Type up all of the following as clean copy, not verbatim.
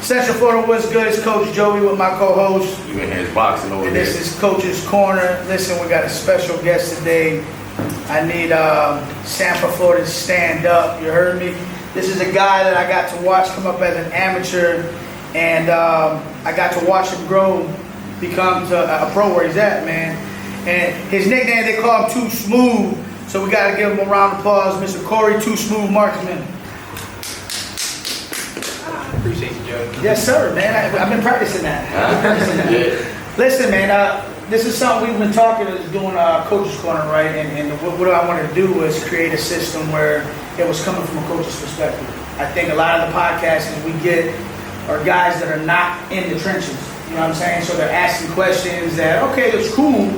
Central Florida, what's good? It's Coach Joey with my co-host. You in here boxing over And there. this is Coach's Corner. Listen, we got a special guest today. I need Sanford, Florida to stand up. You heard me? This is a guy that I got to watch come up as an amateur, and I got to watch him grow, become a pro where he's at, man. And his nickname, they call him 2SMOOVE. So we got to give him a round of applause, Mr. Corey 2SMOOVE Markman. Appreciate you, Joe. Yes, sir, man. I've been practicing that. Yeah. Listen, man, this is something we've been talking about, doing Coach's Corner, right? And what I wanted to do was create a system where it was coming from a coach's perspective. I think a lot of the podcasts we get are guys that are not in the trenches. You know what I'm saying? So they're asking questions that, okay, it's cool,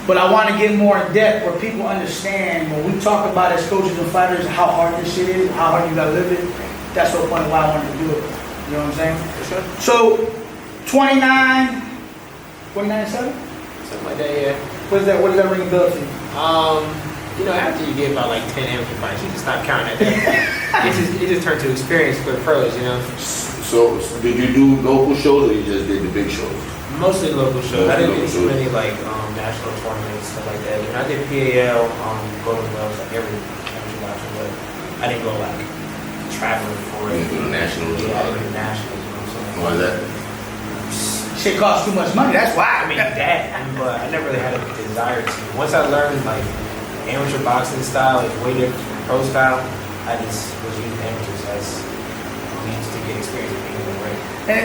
but I want to get more in depth where people understand when we talk about as coaches and fighters how hard this shit is, how hard you got to live it. That's what point why I wanted to do it. You know what I'm saying? For sure. So, 29-7? Something like that, yeah. What does that ring a bell to you? You know, after you get about like 10 amateur fights, you just stop counting at that. it just turned to experience for the pros, you know. So did you do local shows or you just did the big shows? Mostly local shows. I didn't do too Local many like national tournaments, stuff like that. You know, I did PAL, Golden Gloves, like every amateur boxing, but I didn't go like traveling for You it. didn't do the nationals? Yeah, I didn't do nationals, you know what I'm saying? Why is that? Shit costs too much money, that's why. I mean, but I never really had a desire to. Once I learned like amateur boxing style is way different from pro style, I just was using amateurs as means to get experience of being in the ring.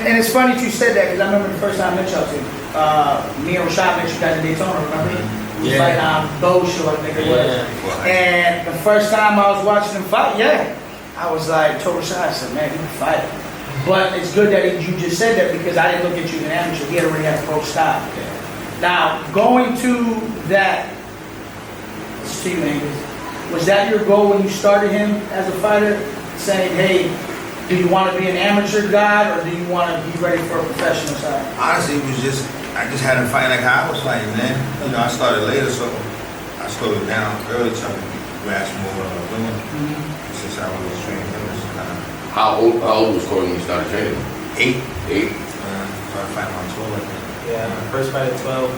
And it's funny that you said that because I remember the first time I met y'all too. Me and Rashad met you guys in Daytona, remember? It was like Bo show, I think it was. Yeah. And the first time I was watching him fight, I was like, told Rashad, I said, man, he can fight. But it's good that you just said that because I didn't look at you as an amateur. He had already had a pro style. Now, going to that, it's to you, Angus, was that your goal when you started him as a fighter? Saying, hey, do you want to be an amateur guy or do you want to be ready for a professional side? Honestly, it was I just had him fight like how I was fighting, man. You know, I started later, so I slowed it down early, trying to grasp more what I was doing. Since I was training him, it's kind of How old was Corey when you started training? 8. 8? Started fighting on 12, I think. Yeah, first fight at 12,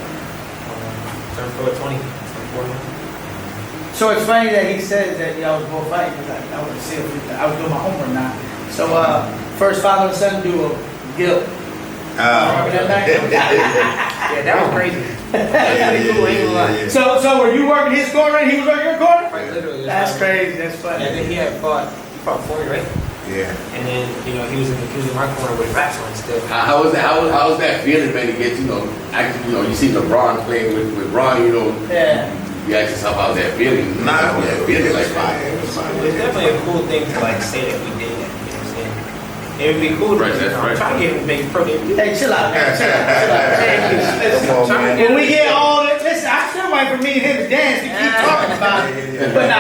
turned pro at 20, turned 40. So it's funny that he says that y'all was both fighting because I want to see if I was doing my homework now. So first father and son duo, Gil. Remember that night? Yeah, that was crazy. Yeah. So were you working his corner and he was working your corner? Like, literally. That's crazy. That's funny. And then he fought 40, right? Yeah. And then, you know, he was in my corner with wrestling still. How was that feeling, man, to get, you see LeBron playing with Ron, Yeah. you ask yourself, how's that feeling? Nah, How's that feeling like that? It was fine. It's definitely a cool thing to like say that we did that. You know what I'm saying? It would be cool to try to get him to make pro debut. Hey, chill out, man. Chill out. Come on, man. When we get all that, listen, I still wait for me and him to dance to keep talking about it. But no,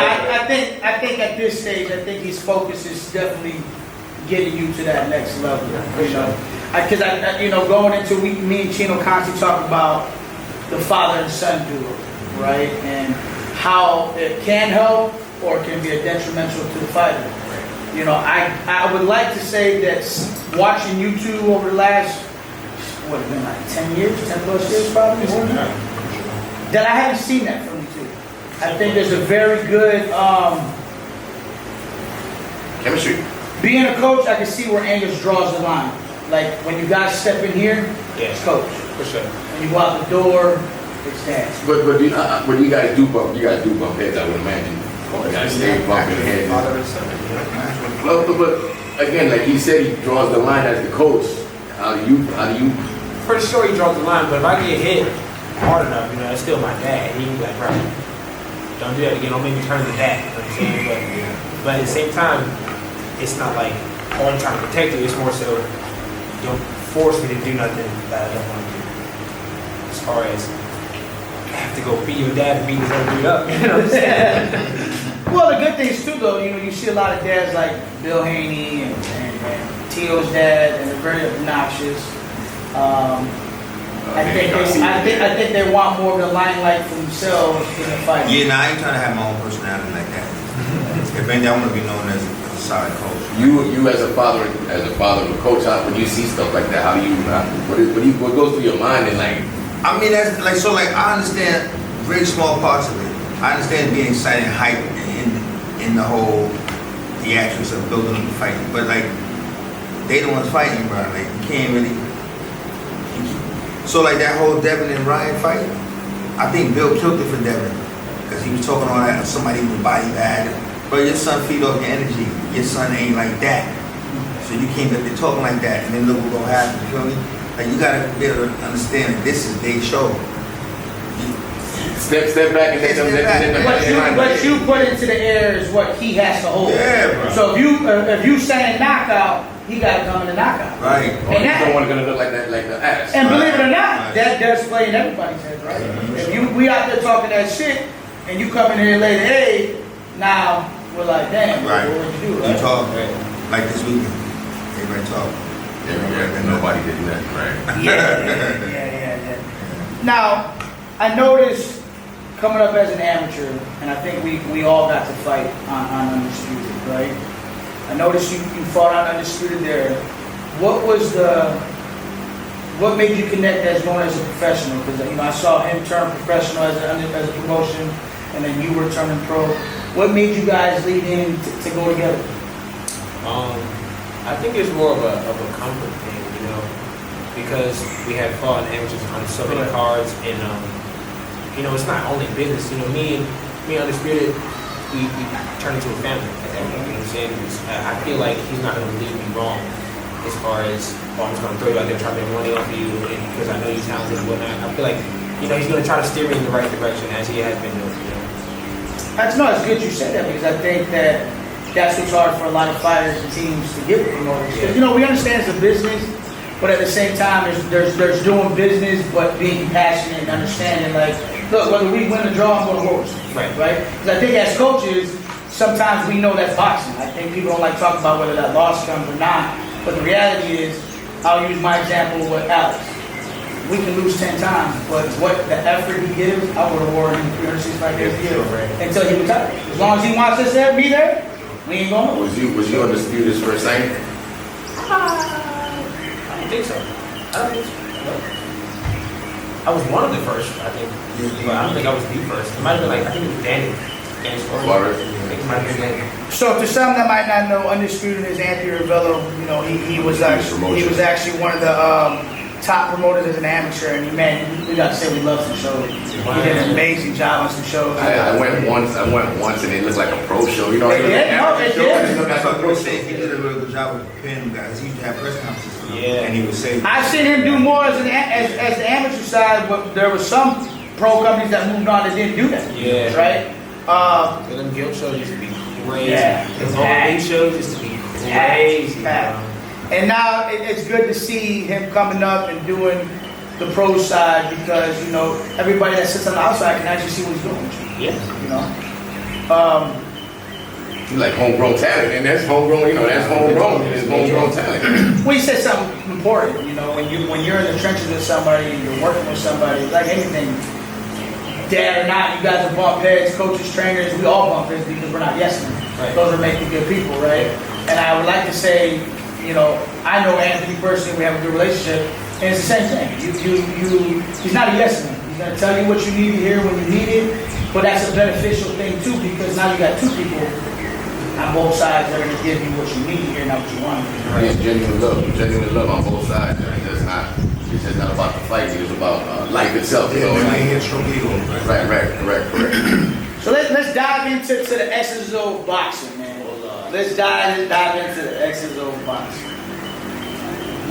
I think at this stage, I think his focus is definitely getting you to that next level. You know, because going into me and Chino constantly talk about the father and son duo, right, and how it can help or it can be a detrimental to the fighter. You know, I would like to say that watching you two over the last, what, it's been like 10 years, 10 plus years probably, that I haven't seen that from you two. I think there's a very good, Chemistry. being a coach, I can see where Angus draws the line. Like when you guys step in here, it's coach. For sure. When you go out the door, it's dance. But you guys do bump heads, I would imagine. You guys stay bumping heads. Father and son. But again, like he said, he draws the line as the coach. How do you? For sure he draws the line, but if I get hit hard enough, you know, that's still my dad. He can be like, bro, don't do that again, don't make me turn to that. You know what I'm saying? But at the same time, it's not like, oh, I'm trying to protect you. It's more so, don't force me to do nothing that I don't want to do. As far as, I have to go beat your dad and beat his other dude up. You know what I'm saying? Well, the good things too, though, you see a lot of dads like Bill Haney and Tio's dad, and they're very obnoxious. I think they want more of the limelight for themselves in the fight. Yeah, I ain't trying to have my own personality like that. If anything, I want to be known as a solid coach. You as a father of a coach, when you see stuff like that, how do you what goes through your mind and like? I mean, that's like, so like, I understand very small parts of it. I understand being excited and hype in the whole theatrics of building up the fight, but like, they the ones fighting, bro. Like, you can't really. So like that whole Devin and Ryan fight, I think Bill killed it for Devin because he was talking all that somebody with body bad. But your son feed off your energy. Your son ain't like that, so you can't get to talking like that, and then look what's gonna happen. You feel me? Like, you gotta be able to understand that this is their show. Step back and What you put into the air is what he has to hold. Yeah, bro. So if you saying knockout, he got to come in the knockout. Right. Oh, you don't want to look like that, like the ass. And believe it or not, Right. that does play in everybody's head, right? Mm-hmm. If we out there talking that shit, and you come in here and lay the egg, now we're like, damn, Right. what would you do? You Right? talk like this weekend. Everybody talk. Yeah, nobody did that, right? Yeah. Now, I noticed coming up as an amateur, and I think we all got to fight on Undisputed, right? I noticed you fought on Undisputed there. What made you connect as going as a professional? Because I saw him turn professional as a promotion, and then you were turning pro. What made you guys lead in to go together? I think it's more of a comfort thing, because we had fought in amateurs on so many cards, and it's not only business. Me and Undisputed, we turned into a family at that point. You know what I'm saying? I feel like he's not going to lead me wrong as far as, I'm just going to throw you out there and try to make money off of you, and because I know you're talented and whatnot. I feel like, he's going to try to steer me in the right direction as he has been doing. It's good you said that, because I think that's what's hard for a lot of fighters and teams to get promoters. Yeah. We understand it's a business, but at the same time, there's doing business, but being passionate and understanding, like, look, whether we win or draw, I'm going to lose. Right? Because I think as coaches, sometimes we know that's boxing. I think people don't like talking about whether that loss comes or not. But the reality is, I'll use my example with Alex. We can lose 10 times, but what the effort he gives, I would reward him 365 days a year until he retires. As long as he wants us there, be there, we ain't going to. Was you Undisputed first night? I don't think so. I was one of the first, I think. But I don't think I was the first. It might have been I think it was Danny. Danny's first. I think it might have been Danny. So to some that might not know, Undisputed is Anthony Ravello. He was actually one of the top promoters as an amateur, and we got to say we love some shows. He did an amazing job on some shows. I went once, and it looked like a pro show. They did. That's what Bruce said. He did a really good job with preparing guys. He used to have press conferences. And he would say, I've seen him do more as the amateur side, but there were some pro companies that moved on that didn't do that. Yeah. Right? Them guild shows used to be crazy. Yeah. The whole big shows used to be crazy. And now it's good to see him coming up and doing the pro side, because everybody that sits on the outside can actually see what he's doing. Yeah. You like homegrown talent, and that's homegrown. That's homegrown. It's homegrown talent. Well, you said something important. When you're in the trenches with somebody, you're working with somebody, like anything, dad or not, you guys are bump heads, coaches, trainers. We all bump heads because we're not yes men. Right. Those are making good people, right? And I would like to say, I know Anthony personally. We have a good relationship, and it's the same thing. He's not a yes man. He's gonna tell you what you need to hear when you need it, but that's a beneficial thing too, because now you got two people on both sides that are going to give you what you need to hear, not what you want. Right? Genuine love on both sides. It's just not about the fight. It's about life itself. Right. So let's dive into the X's of boxing, man. Let's dive into the X's of boxing.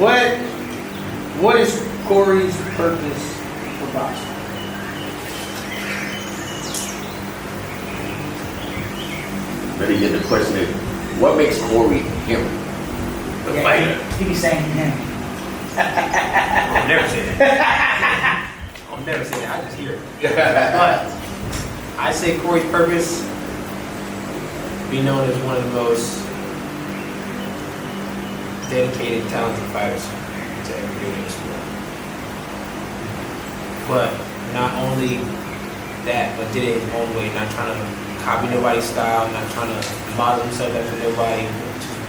What is Corey's purpose for boxing? Better yet, the question is, what makes Corey him? The fighter. He be saying him. I'll never say that. I just hear it. But I say Corey's purpose, be known as one of the most dedicated, talented fighters to ever do in the sport. But not only that, but did it his own way, not trying to copy nobody's style, not trying to model himself after nobody,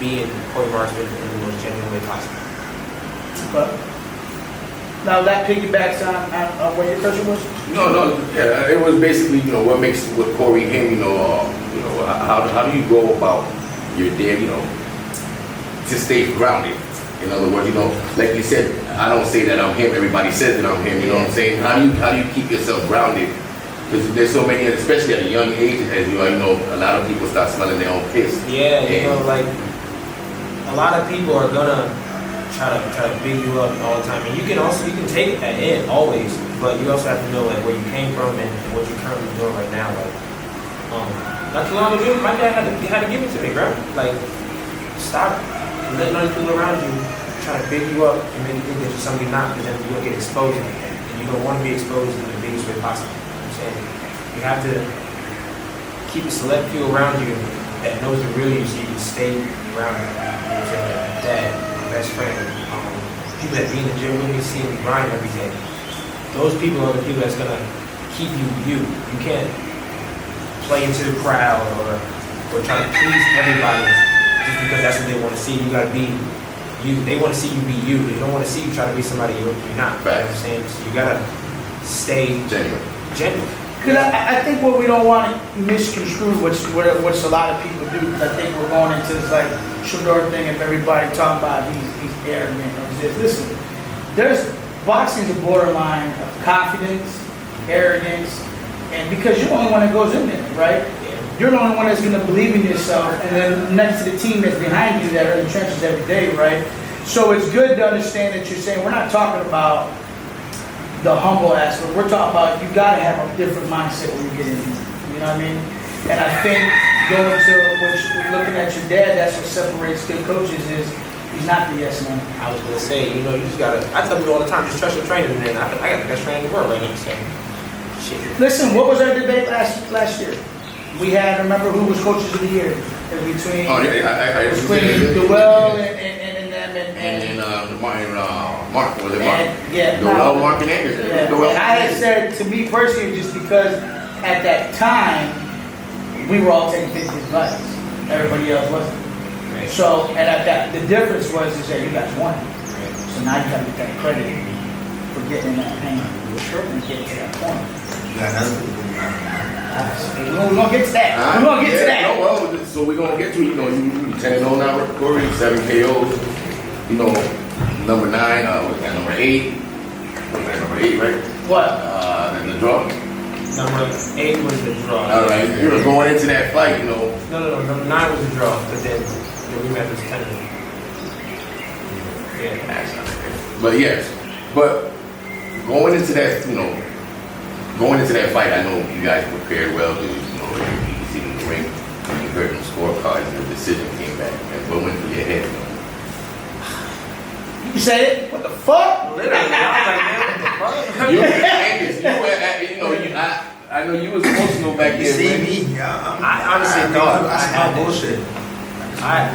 being Corey Markman in the most genuine way possible. But now that piggybacks on what your question was. No, yeah, it was basically, what makes what Corey him, how do you go about your day, to stay grounded? In other words, like you said, I don't say that I'm him, everybody says that I'm him, you know what I'm saying? How do you keep yourself grounded? Because there's so many, especially at a young age, as you know, a lot of people start smelling their own piss. Yeah, like a lot of people are gonna try to big you up all the time, and you can take that in always, but you also have to know like where you came from and what you're currently doing right now. Like, not too long ago, my dad had to give it to me, bro. Like, stop letting other people around you try to big you up and make you think that you're something not, because then you're gonna get exposed, and you don't want to be exposed in the biggest way possible. You have to keep a select few around you that knows the real you, so you can stay around you. Dad, my best friend, people that be in the gym with me, see me grind every day. Those people are the people that's gonna keep you. You can't play into the crowd or try to please everybody just because that's what they want to see. You gotta be you. They want to see you be you. They don't want to see you try to be somebody you're not. You know what I'm saying? So you gotta stay genuine. Because I think what we don't want to misconstrue, which a lot of people do, because I think we're going into this like Shador thing of everybody talking about he's arrogant or this. Listen, boxing is a borderline of confidence, arrogance, and because you're the only one that goes in there, right? You're the only one that's going to believe in yourself, and then next to the team that's behind you that are in the trenches every day, right? So it's good to understand that you're saying we're not talking about the humble aspect. We're talking about you got to have a different mindset when you get in here. You know what I mean? And I think looking at your dad, that's what separates good coaches is he's not the yes man. I was gonna say, you just gotta. I tell people all the time, just trust your trainer, man. I got the best trainer in the world right now. So, shit. Listen, what was our debate last year? We had, remember who was coaches of the year between Dewell and Mark, was it Mark? Yeah. Dewell, Mark, and Anderson. Yeah. And I had said, to me personally, just because at that time we were all taking 50 advice, everybody else wasn't. Right. So, and at that, the difference was is that you guys won. Right. So now you got to get that credit for getting in that pain and getting to that point. You got another. We're gonna get to that. We're gonna get to that. Well, so we're gonna get to you 10-0 now, Corey, 7 KOs. Number 9, was that number 8? Was that number 8, right? What? And the draw. Number 8 was the draw. All right, you were going into that fight, No. Number 9 was the draw, but then we met this 10. Yeah. But yes, going into that fight, I know you guys prepared well. You see in the ring, you heard them scorecards, and the decision came back. And what went through your head? You said it? What the fuck? Literally, I was like, man, what the fuck? You were anxious. I know you was emotional back You there. see me? I honestly thought I had bullshit. I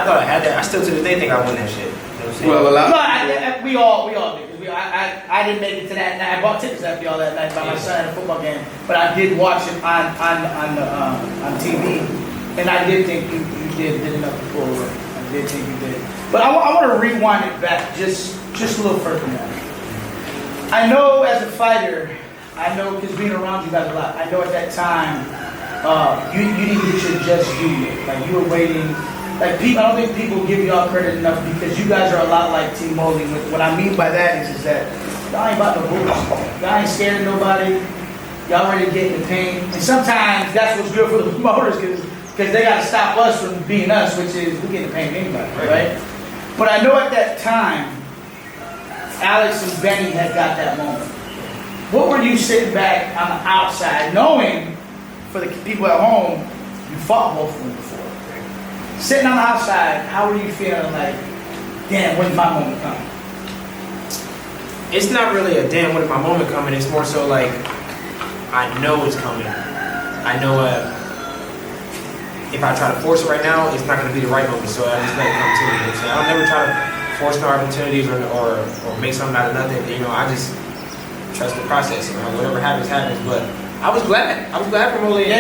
thought I had that. I still to this day think I won that shit. You know what I'm saying? Well, a lot. No, we all did. I didn't make it to that night. I bought tickets after y'all that night by my son at a football game, but I did watch it on TV, and I did think you did enough to pull away. I did think you did. But I want to rewind it back just a little further now. I know as a fighter, because being around you guys a lot, I know at that time you didn't get your just due yet. Like you were waiting. Like people, I don't think people give y'all credit enough because you guys are a lot like Team Mosley. What I mean by that is that y'all ain't about no bullshit. Y'all ain't scared of nobody. Y'all ready to get in the pain. And sometimes that's what's good for the promoters because they got to stop us from being us, which is we get in the pain anybody, right? But I know at that time, Alex and Benny had got that moment. What were you sitting back on the outside, knowing for the people at home, you fought both of them before? Sitting on the outside, how were you feeling like, damn, when's my moment coming? It's not really a damn, when's my moment coming? It's more so like, I know it's coming. I know if I try to force it right now, it's not going to be the right moment, so I just let it come to me. So I'll never try to force no opportunities or make something out of nothing. I just trust the process. Whatever happens, happens. But I was glad for Mole and you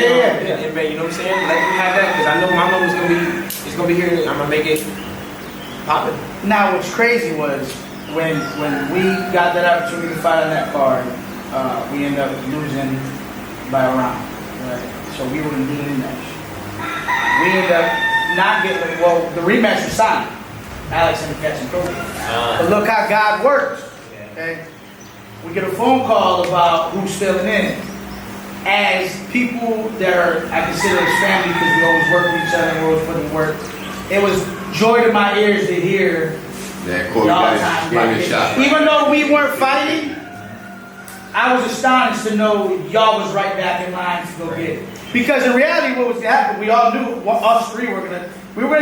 know what I'm saying? Let them have that because I know my moment's gonna be It's gonna be here. I'm gonna make it poppin'. Now, what's crazy was when we got that opportunity to fight on that card, we ended up losing by a round. Right? So we wouldn't do the rematch. We ended up not getting. Well, the rematch was signed. Alex and catching Kobe. But look how God works. Okay, we get a phone call about who's filling in. As people that are, I consider as family because we always work with each other and we always put in work. It was joy to my ears to hear That Corey got his shot. even though we weren't fighting, I was astonished to know y'all was right back in line to go get it. Because in reality, what was going to happen, we all knew us three were gonna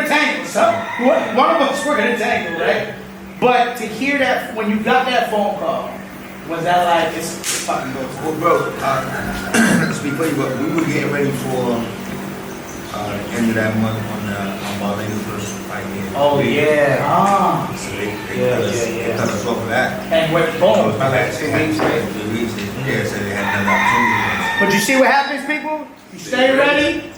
tangle. So one of us were gonna tangle, right? But to hear that when you got that phone call, was that like it's fucking good? Well, bro, before you go, we were getting ready for the end of that month on Marlena's first fight here. Oh yeah. Ah. So they cut us off of that. And went So boom. it's been like 2 weeks, right? 2 weeks. Yeah, so they had another opportunity. But you see what happens, people? You stay ready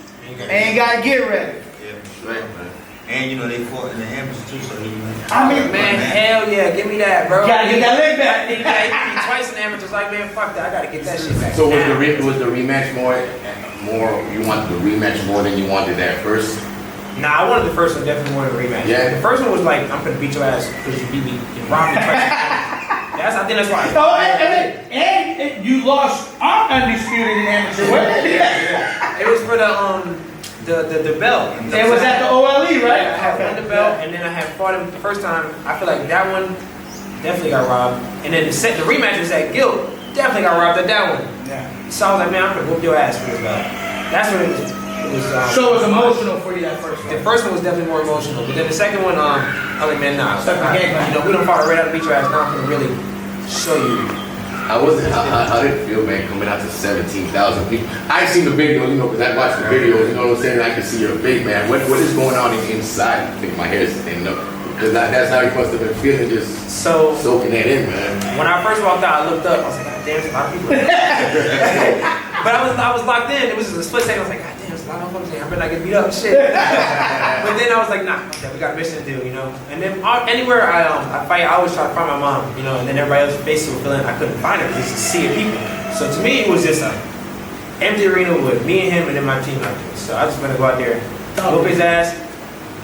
and you gotta get ready. Yeah, right, man. And you know they fought in the ambush too, so he I mean, Man, hell yeah, give me that, bro. You gotta get that leg back. He beat twice in amateurs. Like, man, fuck that. I gotta get that shit back. So was the rematch more? You wanted the rematch more than you wanted that first? Nah, I wanted the first one definitely more than a rematch. Yeah. The first one was like, I'm gonna beat your ass because you beat me, you robbed me twice. I think that's why. Oh, and you lost undisputed in amateur. Yeah. It was for the belt. It was at the OLE, right? Yeah, I had won the belt, and then I had fought him the first time. I feel like that one definitely got robbed. And then the rematch was at Guild, definitely got robbed at that one. Yeah. So I was like, man, I'm gonna whoop your ass for this belt. That's what it was. So it was emotional for you that first The one. first one was definitely more emotional, but then the second one, I was like, man, nah. Stuck the game, man. You know, we don't fought right out to beat your ass. Now I'm gonna really show you. How did it feel, man, coming out to 17,000 people? I seen the video, you know, because I watched the videos, you know what I'm saying? I can see you're big, man. What is going on inside? I think my hair is standing up. Because that's how you must have been feeling, just soaking that in, man. When I first walked out, I looked up. I was like, God damn, it's a lot of people. But I was locked in. It was just a split second. I was like, God damn, it's a lot of folks here. I better not get beat up. Shit. But then I was like, nah, okay, we got a mission to do, you know. And then anywhere I fight, I always try to find my mom, you know. And then everybody else's faces were feeling I couldn't find her. Just a sea of people. So to me, it was just an empty arena with me and him and then my team out there. So I just want to go out there, whoop his ass.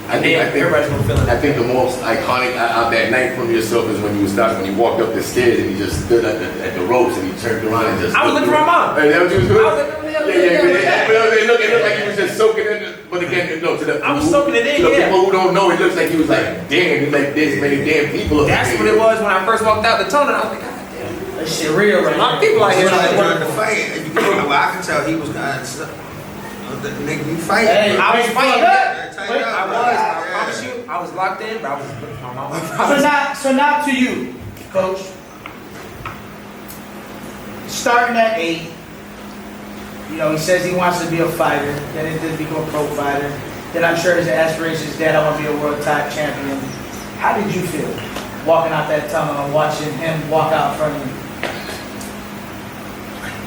I think everybody's gonna feel it. I think the most iconic out that night from yourself is when you walked up the stairs and you just stood at the ropes and you turned around and just. I was looking for my mom. Hey, that what you was doing? I was like, It looked like you was just soaking in. But again, no, I was soaking it in, yeah. People who don't know, it looks like you was like, damn, it's like this many damn people. That's what it was when I first walked out the tunnel. I was like, God damn. That shit real, right? A lot of people out here. during the fight, well, I can tell he was kind of nigga, you fighting. Hey, I was fighting. Wait, I promise you, I was locked in, but I was looking for my mom. So now to you, Coach. Starting at 8, you know, he says he wants to be a fighter, then he did become a pro fighter. Then I'm sure his aspirations, Dad, I want to be a world top champion. How did you feel walking out that tunnel and watching him walk out in front of you?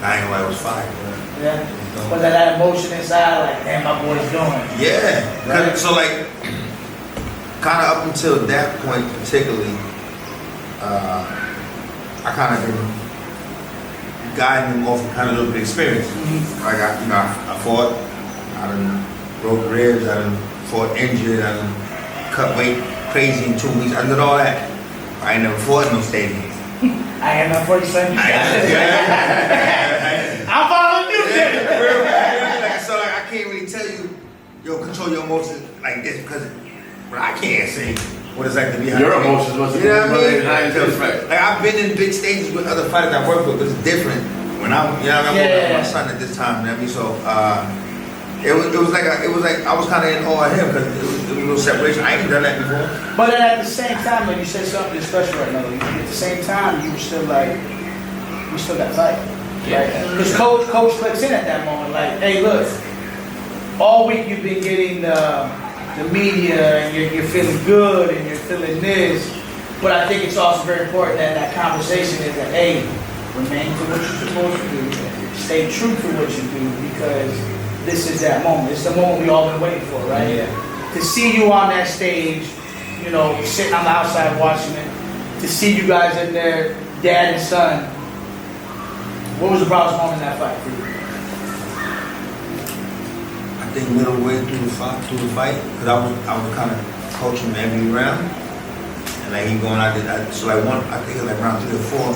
I ain't gonna lie, it was fire, bro. Yeah? Was that emotion inside, like, damn, my boy's doing? Yeah. Right. So like, kind of up until that point particularly, I kind of been guiding him off of kind of a little bit of experience. Like I fought, I done broke ribs, I done fought injured, I done cut weight crazy in 2 weeks. I did all that. I ain't never fought in no stadium. I am not for you, son. I'm following you, So like, I can't really tell you, control your emotions like this because I can't say what it's like to be Your emotions must have been, been right. Like I've been in big stages with other fighters I work with, but it's different when I'm, you know what I mean? Yeah. My son at this time, you know what I mean? So it was like I was kind of in awe of him because it was a little separation. I ain't done that before. But then at the same time, like you said something special right now. At the same time, you were still like, we still got to fight. Because Coach clicks in at that moment, like, hey, look, all week you've been getting the media and you're feeling good and you're feeling this, but I think it's also very important that conversation is that, hey, remain to what you're supposed to do, stay true to what you do, because this is that moment. It's the moment we all been waiting for, right? Yeah. to see you on that stage, you know, sitting on the outside watching it, to see you guys in there, dad and son, what was the proudest moment in that fight for you? I think middleway through the fight, because I was kind of coaching him every round, and like he going out there, so like I think it was like round 3 or 4,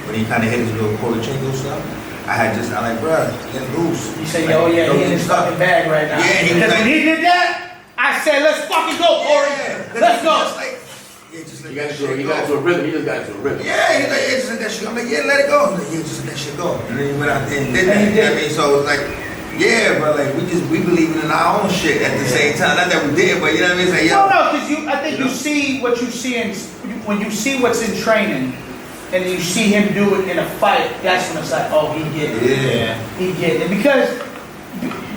when he kind of hit his little Coachescorner stuff. I like, bruh, get loose. You say, yo, yeah, he in his fucking bag right now. Yeah, he was because like, when he did that, I said, let's fucking go, Corey. Yeah, Let's go. Just like, yeah, just let He got that shit into go. a rhythm. He just got into a rhythm. Yeah, he's like, yeah, just let that shit go. I'm like, yeah, let it go. He's like, yeah, just let that shit go. And then he went out there and did that. You know what I mean? So it was like, yeah, bro, like we believing in our own shit at the same time. Not that we did, but you know what I mean? It's like, yo. No, because I think you see what you see when you see what's in training, and you see him do it in a fight. That's when it's like, oh, he get it. Yeah. He get it. Because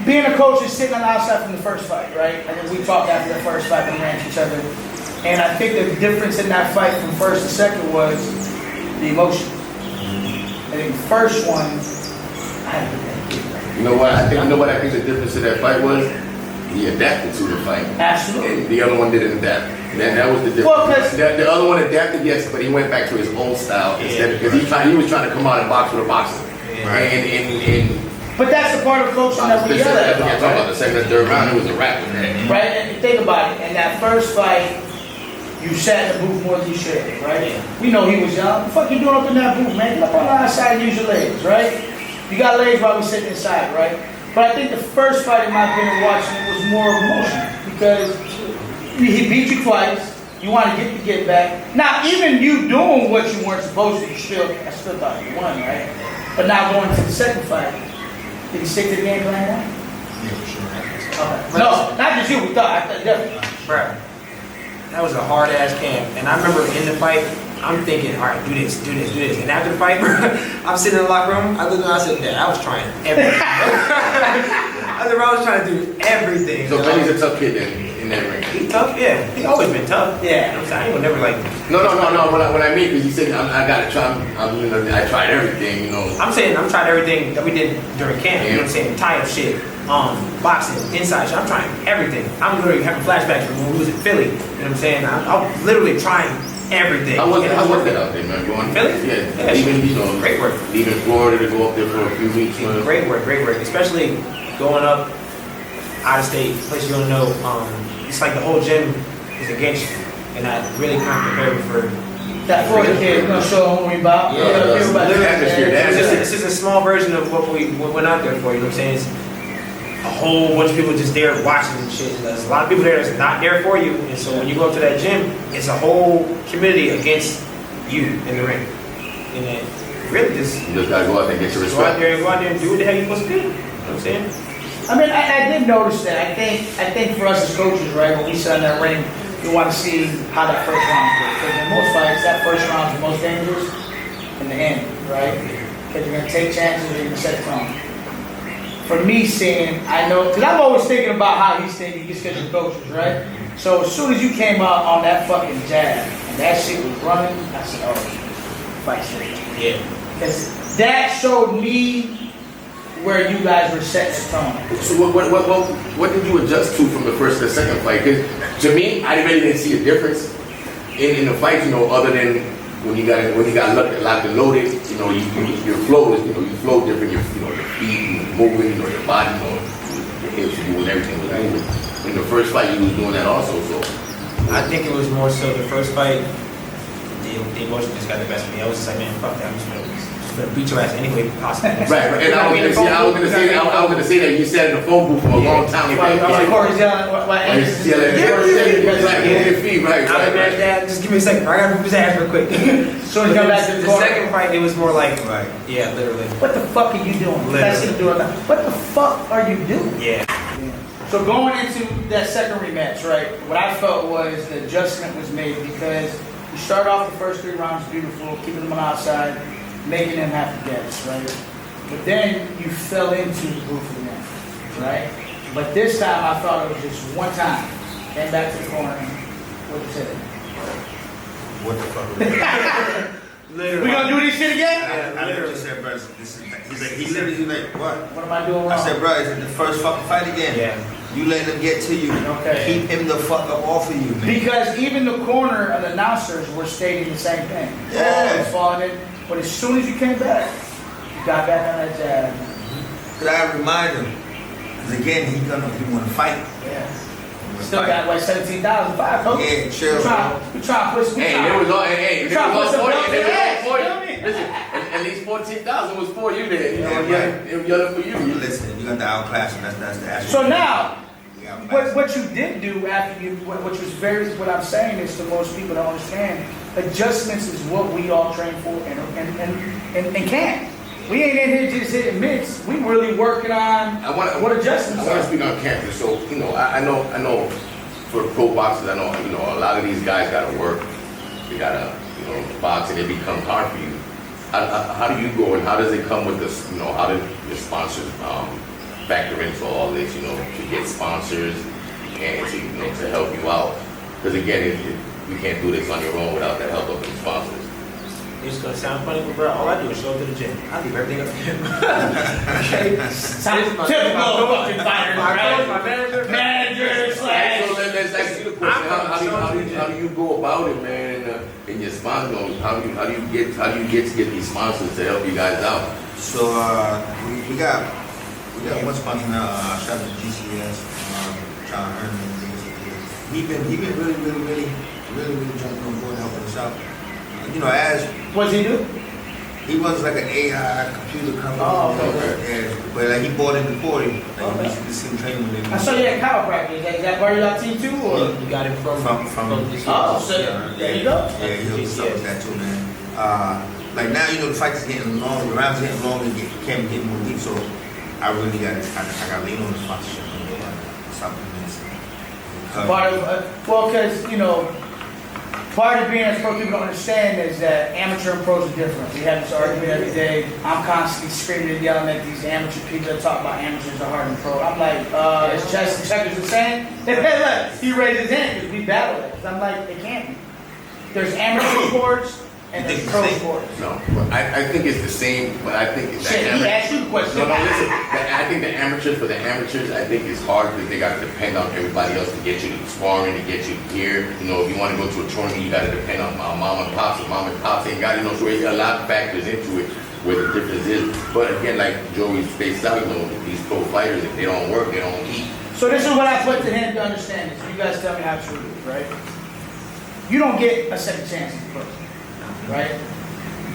being a coach is sitting on the outside from the first fight, right? And then we talked after the first fight and ran to each other. And I think the difference in that fight from first to second was the emotion. I think the first one, I had to get that kid right. You know what? I think the difference in that fight was he adapted to the fight. Absolutely. And the other one didn't adapt. That was the difference. Well, 'cause- the other one adapted, yes, but he went back to his old style instead because he was trying to come out and box with a boxer. Right. And But that's the part of coaching that we yell at talking about, about right? the second and third round, it was a wrap with that. Right? And think about it. In that first fight, you sat in the booth more than you should, right? We know he was young. What the fuck you doing up in that booth, man? Get up on the outside and use your legs, right? You got legs while we sitting inside, right? But I think the first fight, in my opinion, watching it was more emotional because he beat you twice. You want to get back. Now, even you doing what you weren't supposed to, I still thought you won, right? But now going to the second fight, did he stick to the game plan? Yeah, for sure. Okay. No, not just you. We thought. I thought definitely. Bruh, that was a hard ass camp. And I remember in the fight, I'm thinking, all right, do this. And after the fight, I'm sitting in the locker room. I looked around, I said, Dad, I was trying everything. I was trying to do everything. So Benny's a tough kid then in that ring. He's tough, yeah. He's always been tough. Yeah. You know what I'm saying? I ain't gonna never like. No. What I mean, because you said I gotta try. I tried everything, you know. I'm saying I'm trying everything that we did during camp. You know what I'm saying? Tie-up shit, boxing, inside shit. I'm trying everything. I'm literally having flashbacks from when we was in Philly. You know what I'm saying? I'm literally trying everything. How was that out there, man? Going Philly? Yeah. Even great work. Leaving Florida to go up there for a few weeks. Man. Great work. Especially going up out of state, place you don't know. It's like the whole gym is against you, and I really kind of prepared for That Florida kid, we're gonna show him what we about. Yeah, Everybody- the atmosphere, the atmosphere. It's just a small version of what we went out there for. You know what I'm saying? It's a whole bunch of people just there watching and shit. There's a lot of people there that's not there for you, and so when you go up to that gym, it's a whole community against you in the ring, and then really just You just gotta go out there and get your go out respect. there and do what the hell you're supposed to do. You know what I'm saying? I mean, I did notice that. I think for us as coaches, right, when we sit in that ring, we want to see how that first round goes. Because in most fights, that first round is the most dangerous in the end, right? Because you're gonna take chances or you're gonna set the tone. For me, seeing, I know, because I'm always thinking about how he's thinking just because you're coaches, right? So as soon as you came out on that fucking jab and that shit was running, I said, oh, fight's ready. Yeah. Because that showed me where you guys were setting the tone. So what did you adjust to from the first to the second fight? Because to me, I really didn't see a difference in the fight, you know, other than when you got locked and loaded, you know, your flow is, you know, you flow different, your feet moving, you know, your body, you know, your hips are doing everything was moving. In the first fight, you was doing that also, so. I think it was more so the first fight, the emotion just got the best of me. I was just like, man, fuck that. I'm just gonna beat your ass any way possible. Right, and I was gonna say that you sat in the phone booth for a long time. Like Corey's yelling, why Right, I'm like, Dad, just give me a second. I gotta move his ass real quick. So he come back to the corner. second fight, it was more like, Right. yeah, literally. What the fuck are you doing? That's him doing that. What the fuck are you doing? Yeah. So going into that second rematch, right, what I felt was the adjustment was made because you start off the first 3 rounds beautiful, keeping them on the outside, making them have to guess, right? But then you fell into the roof of the net, right? But this time I thought it was just one time. Came back to the corner. What you say? What the fuck? Literally. We gonna do this shit again? I literally just said, bro, he's like, what? What am I doing wrong? I said, bro, is it the first fucking fight again? Yeah. You let him get to you. Okay. Keep him the fuck up off of you, man. Because even the corner of the announcers were stating the same thing. Yeah. Oh, it's falling in. But as soon as you came back, you got back on that jab. Cause I remind him, cause again, he wanna fight. Yeah. He wanna Still fight. got like 17,005, coach. Yeah, chill. We trying to push. Hey, it was all, hey, it was all for you. It was all for you. You Listen, at least 14,000 was for you there. You know, Yeah, right. it was yelling for you. Listen, you got the outclass, and that's the actual. So now, You outclassed. what you did do after you, which was what I'm saying is to most people don't understand, adjustments is what we all train for and can. We ain't in here just hitting mitts. We really working on what adjustments I want to are. speak on campus. So, you know, I know for pro boxers, I know, you know, a lot of these guys got to work. They got to, you know, box, and it becomes hard for you. How do you go, and how does it come with this, you know, how do your sponsors factor into all this, you know, to get sponsors and to, you know, to help you out? Because again, you can't do this on your own without the help of the sponsors. It's gonna sound funny, but bro, all I do is show up to the gym. I leave everything up to him. Okay? Typical fucking fighter, My right? coach, my manager. Manager slash. So let's ask you the question: how do you go about it, man? In your sponsors, how do you get to get these sponsors to help you guys out? So we got one sponsor now. Shout out to GCS, John Herman. He been really jumping on board helping us out. You know, as What's he do? he was like an AI computer company. Oh, okay. Yeah, but like he bought into Corey. Like Okay. we seen training with him. I saw you at chiropractor. Is that part of your team too, or? You got it from this Oh, so Yeah. there you go. Yeah, he hooked us up with that too, man. Like now, you know, the fights is getting longer, the rounds getting longer, can't get more deep. So I really got to lean on the sponsorship. Supplements. Part of well, because you know, part of being as pro people don't understand is that amateur and pros are different. We have this argument every day. I'm constantly screaming and yelling at these amateur people that talk about amateurs are harder than pro. I'm like, is Justin Checkers the same? Look, he raised his hand because we battle it. I'm like, it can't be. There's amateur sports and there's pro sports. No, I think it's the same, but I think it's Shit, he asked you a question. No, listen. I think for the amateurs, I think it's hard because they got to depend on everybody else to get you to sparring, to get you here. You know, if you want to go to a tournament, you got to depend on mom and pops. And mom and pops ain't got, you know, so there's a lot of factors into it where the difference is. But again, like Joey spaced out, you know, these pro fighters, if they don't work, they don't eat. So this is what I put to him to understand this. You guys tell me how true it is, right? You don't get a second chance in the pro, right?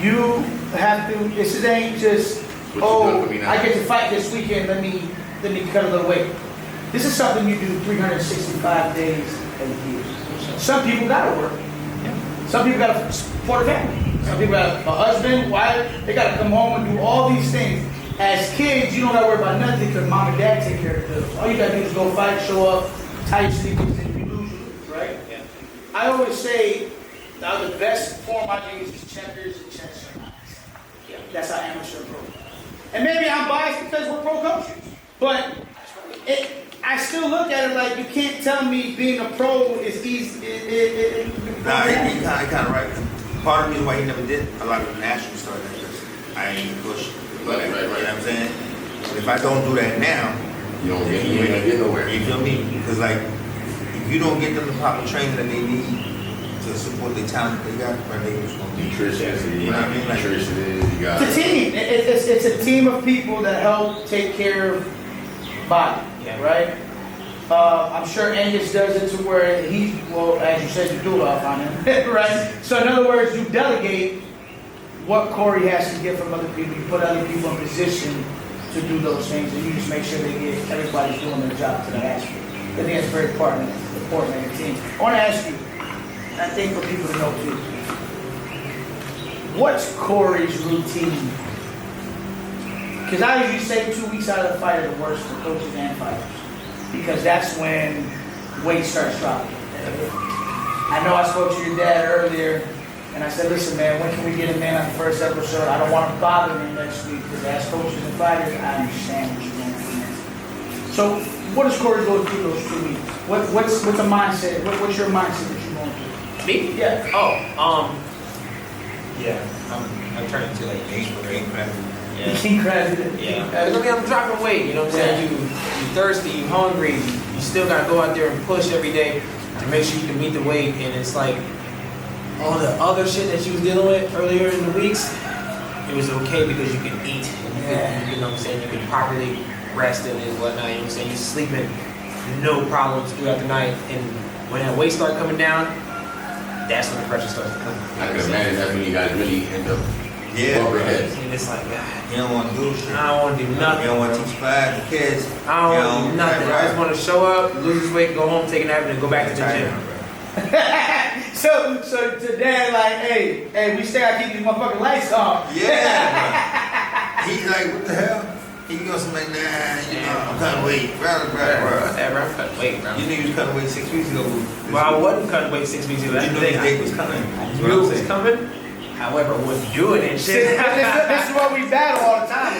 You have to, this ain't just, I get to fight this weekend, let me cut a little weight. This is something you do 365 days a year. Some people gotta work. Some people gotta support a family. Some people got a husband, wife, they gotta come home and do all these things. As kids, you don't gotta worry about nothing because mom and dad take care of the bills. All you gotta do is go fight, show up, tie your sneakers, and you lose, right? Yeah. I always say, now the best form I use is checkers and chess. Yeah, that's how amateur pro. And maybe I'm biased because we're pro coaches, but I still look at it like you can't tell me being a pro is easy. Nah, he kind of right. Part of the reason why he never did a lot of the national stuff is because I ain't push. Right. You know what I'm saying? But if I don't do that now, You ain't gonna get nowhere. you feel me? Because like, if you don't get them the proper training that they need to support the talent they got, where they just gonna be. Nutrition, You know what I mean? Like, nutrition, you got. It's a team. It's a team of people that help take care of body, right? I'm sure Angus does it to where as you said, you do it off on him, right? So in other words, you delegate what Corey has to get from other people. You put other people in position to do those things, and you just make sure everybody's doing their job to that aspect. I think it's very important in the team. I want to ask you, and I think for people to know too, what's Corey's routine? Because I usually say 2 weeks out of the fight are the worst for coaches and fighters, because that's when weight starts dropping. I know I spoke to your dad earlier, and I said, listen, man, when can we get him in on the first episode? I don't want to bother him next week, because as coaches and fighters, I understand what you're going through. So, what does Corey go through those 2 weeks? What's a mindset? What's your mindset that you're going through? Me? Yeah. Yeah. I'm turning to like eight or eight. King Crab. Yeah. I'm dropping weight, you know what I'm saying? You thirsty, you hungry, you you still gotta go out there and push every day to make sure you can meet the weight. And it's like all the other shit that you was dealing with earlier in the weeks, it was okay because you can eat. And you know what I'm saying? You can properly rest and whatnot. You know what I'm saying? You're sleeping, no problems throughout the night. And when that weight start coming down, that's when the pressure starts to come. I can imagine that's when you guys really end up bumping heads. And it's like, God, You don't want to do shit. I don't want to do nothing. You don't want to teach class, the kids. I don't want to do nothing. I just want to show up, lose this weight, go home, take a nap, and then go back to the gym. So today, like, hey, we still gotta keep these motherfucking lights on. Yeah. He's like, what the hell? He goes like, nah, I'm cutting weight. Whatever, I'm cutting weight, bro. You knew you was cutting weight 6 weeks ago. Well, I wasn't cutting weight 6 weeks ago. That's You the knew thing. the date was coming. I knew it was coming. However, I wasn't doing it. See, Shit. this is what we battle all the time.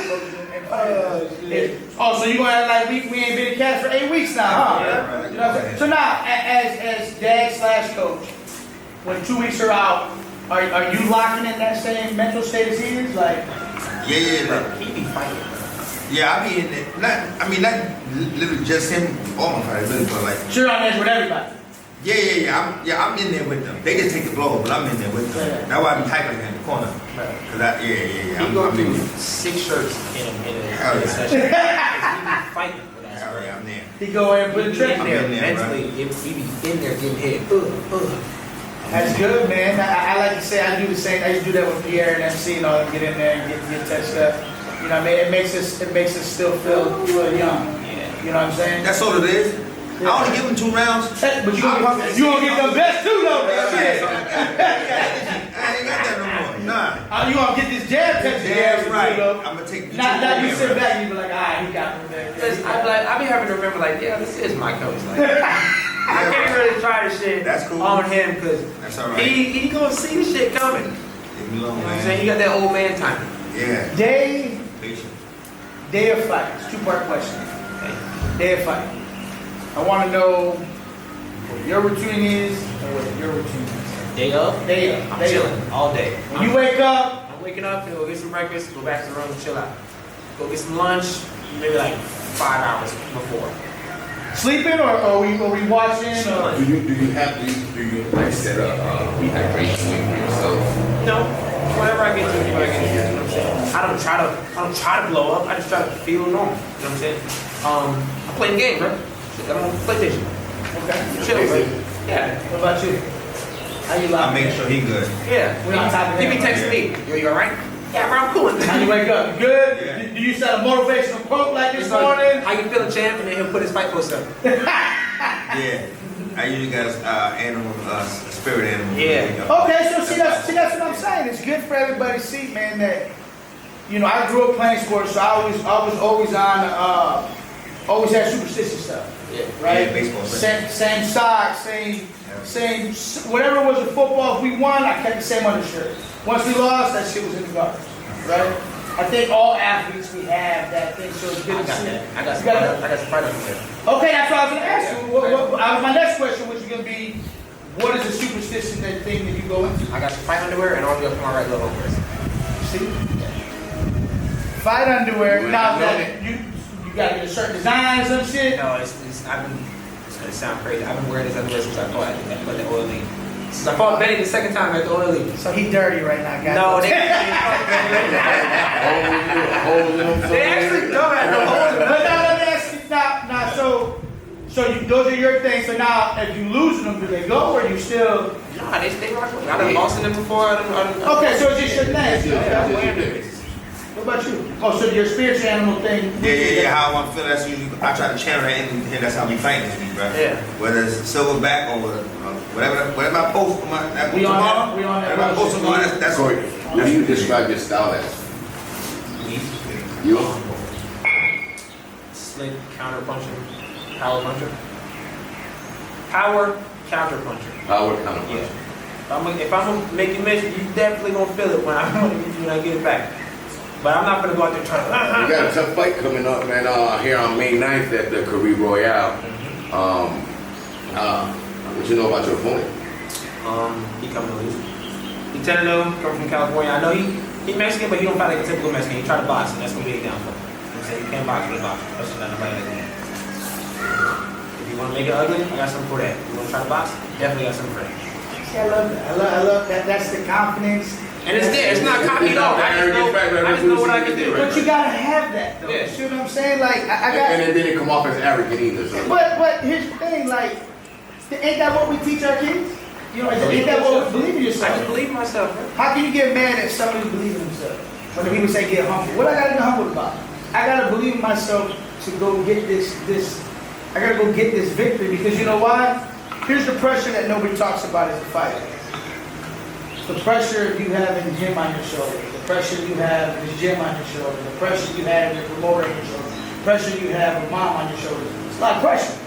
So you gonna act like we ain't been in cast for 8 weeks now, huh? Yeah. You know what I'm saying? So now, as dad / coach, when 2 weeks are out, are you locking in that same mental state as he is? Like, Yeah. He be fighting. Yeah, I be in it. Not literally just him, all my fighters, literally, but like, sure on edge with everybody. I'm in there with them. They just take the blow, but I'm in there with them. Yeah. That's why I be typing in the corner. Cause He I'm go in through there. 6 shirts in Hell a yeah. session. He be fighting with us. Hell yeah, I'm there. He go in and put a trick in in there there. mentally. He be in there getting hit. That's good, man. I like to say I do the same. I used to do that with Pierre and MC and all. Get in there and get touched up. You know what I mean? It makes us still feel young. Yeah. You know what I'm saying? That's all it is. I only give him 2 rounds. But you gonna get the best too, though, man. Shit. I ain't got that no more. Nah. You gonna get this jab touch That's too, right. though. I'm gonna take the Now you two sit rounds. back and you be like, ah, he got me there. I be having to remember, like, yeah, this is my coach. Like, I can't really try this shit That's cool. on him because That's all right. he gonna see the shit coming. You know Leave me alone, what I'm man. saying? He got that old man time. Yeah. Day of fight. It's a 2-part question. Day of fight. I want to know what your routine is and what your routine is. Day up, Day of. I'm Day of. chilling all day. When you wake up, I'm waking up, go get some breakfast, go back to the room, chill out. Go get some lunch, maybe like 5 hours before. sleeping or are we watching? Or? Do you like set up rehydration for yourself? No. Whatever I get to, you know what I'm saying? I don't try to blow up. I just try to feel normal. You know what I'm saying? I'm playing the game, bro. Shit, I'm on PlayStation. Okay. Chill, bro. Yeah. What about you? How you like? I make sure he good. Yeah. We're on top of He be that. texting me. Yo, you alright? Yeah, bro, I'm cool. How you wake up? You good? Yeah. Do you set a motivational quote like this It's like, morning? how you feeling, champ? And then he'll put his fight post up. Yeah. I usually got a spirit animal. Yeah. Okay, so see that's what I'm saying. It's good for everybody to see, man, that I grew up playing sports, so I was always on always had superstitious stuff. Yeah. Right? Yeah, baseball. Same socks, same whatever it was in football. If we won, I kept the same undershirt. Once we lost, that shit was in the garbage. Right? I think all athletes we have that thing, so it's good I to got see. that. I got some You got it? I got some fight up there. Okay, that's what I was going to ask you. Yeah. My next question was going to be, what is the superstition that thing that you go into? I got some fight underwear and all the up to my right little underwear. See? Fight underwear. You Now know that you got to get a certain design or some shit. No, it's gonna sound crazy. I've been wearing this underwear since I fought at the oil league. Since I fought Benny the second time at the oil league. So he dirty right now, guys. No, they actually don't have no holes. But now let me ask you. Now, so those are your things. So now, if you lose them, do they go or you still? Nah, they rock with me. I done lost them before. Okay, so it's just your thing. I'm wearing Okay. them. What about you? Oh, so your spiritual animal thing. Yeah. How I feel, that's usually, I try to channel that in here. That's how we fight this week, bro. Yeah. Whether it's silverback or whatever I post on my We on tomorrow, that- we on that whatever I post bullshit. tomorrow, that's Corey, what do you describe your style as? You? Slick counter puncher, power puncher. Power counter puncher. Power kind of Yeah. punch. If I'm gonna make you miss, you definitely gonna feel it when I get it back. But I'm not gonna go out there trying to. You got a tough fight coming up, man. Here on May 9th at the Career Royale. What you know about your opponent? He coming to lose. He 10-0, come from California. I know he Mexican, but he don't fight like a typical Mexican. He try to box, and that's gonna be a downfall. You know what I'm saying? You can't box with a boxer. That's not nobody like that. If you want to make it ugly? I got something for that. You want to try to box? Definitely got something for that. I love that. I love that. That's the confidence. And it's there. It's not copied off. I just know what I can do. But you gotta have that, though. Yeah. You see what I'm saying? Like, I got. And it didn't come off as arrogant either. So. But here's the thing, like, ain't that what we teach our kids? You know, ain't that what we believe in yourself? I just believe in myself, man. How can you get mad at somebody who believes in themselves? When the people say get humble, what I gotta get humble about? I gotta believe in myself to go get this. I gotta go get this victory because you know why? Here's the pressure that nobody talks about as a fighter. The pressure you have in the gym on your shoulder, the pressure you have in the gym on your shoulder, the pressure you have in your promoter on your shoulder, the pressure you have with mom on your shoulder. It's a lot of pressure.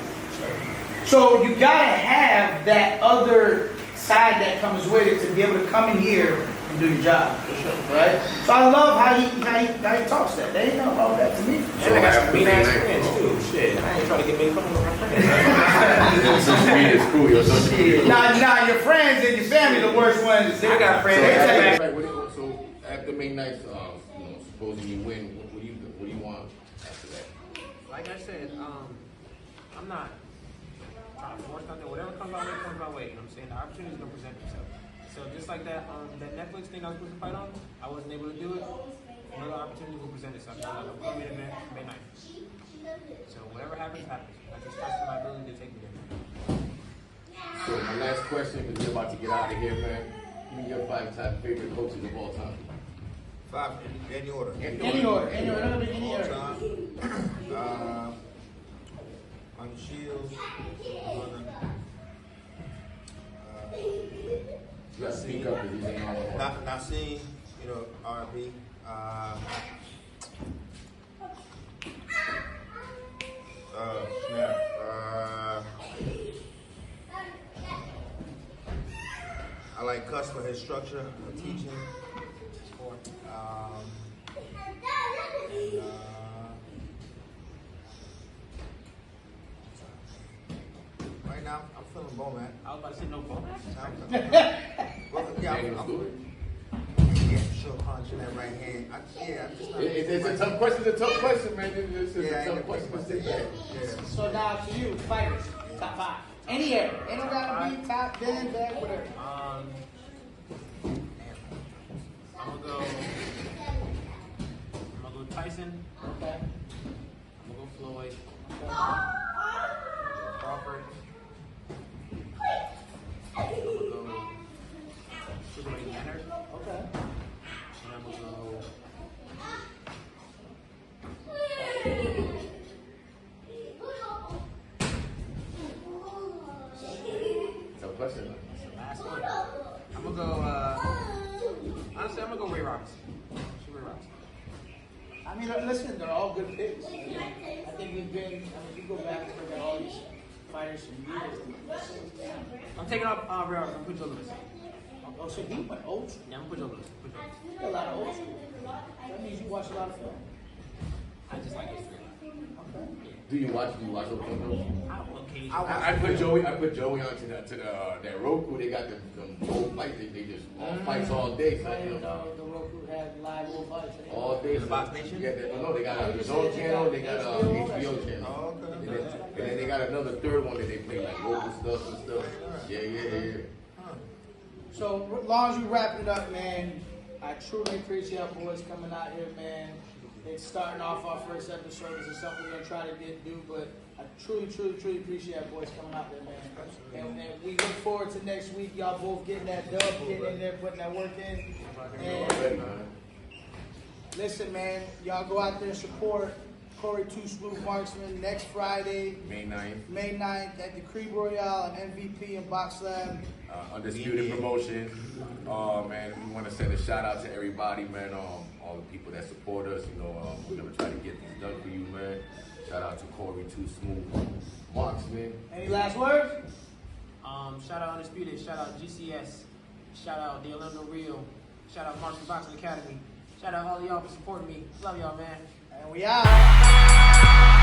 So you gotta have that other side that comes with it to be able to come in here and do your job, right? So I love how he talks that. There ain't nothing wrong with that to me. And I got some mean ass friends too. Shit, I ain't trying to get made fun of with my friends. Social media is cool, yo. Social media. Nah, your friends and your family the worst ones. I got friends. So after May 9th, supposing you win, what do you want after that? Like I said, I'm not trying to force nothing. Whatever comes my way, comes my way. You know what I'm saying? The opportunity's gonna present itself. So just like that Netflix thing I was supposed to fight on, I wasn't able to do it. Another opportunity will present itself. I'm going to event May 9th. So whatever happens, happens. I just trust in my ability to take me there. So my last question, because we're about to get out of here, man. Give me your 5 top favorite coaches of all time. 5, any order. Any order. Any order. On Shields. You gotta speak up because these ain't all. Nassim, R&B. I like Cuss for his structure of teaching. Right now, I'm feeling Bomac. I was about to say no Bomac. Sure punch in that right hand. I'm just not. It's a tough question. It's a tough question, man. It's a tough question. Yeah. So now to you, fighters, top 5. Any area. Ain't no gotta be top 10, back, whatever. I'm gonna go Tyson. Okay. I'm gonna go Floyd. Crawford. I'm gonna go Sugar Ray Leonard. Okay. And I'm gonna go. Tough question. That's the last one. I'm gonna go. Honestly, I'm gonna go Ray Robinson. Sugar Ray Robinson. I mean, listen, they're all good picks. I think you go back and look at all these fighters from years. I'm taking off Ray Robinson. I'm putting Joe Lewis. Oh, so he went old school. Yeah, I'm gonna put Joe Lewis. You got a lot of old school. That means you watch a lot of film. I just like history. Okay. Do you watch old films? I I put Joey onto that Roku. They got them old fights. They just fights all day. So, The Roku had live old fights. all day. The Box Nation? Yeah, they got a Zone channel. They got a HBO channel. Oh, And okay. then they got another third one that they play like local stuff and stuff. Yeah. So, as long as you wrap it up, man, I truly appreciate our boys coming out here, man. It's starting off our first episode. This is something we're going to try to do, but I truly appreciate our boys coming out there, man. And we look forward to next week. Y'all both getting that dub, getting in there, putting that work in. And listen, man, y'all go out there and support Corey 2SMOOVE Marksman next Friday, May 9th at the Creed Royale and MVP and Box Lab. Undisputed Promotion. Man, we want to send a shout out to everybody, man. All the people that support us. We're gonna try to get this done for you, man. Shout out to Corey 2SMOOVE Marksman. Any last words? Shout out Undisputed. Shout out GCS. Shout out the Orlando Real. Shout out Marksman Boxing Academy. Shout out all of y'all for supporting me. Love y'all, man. And we out.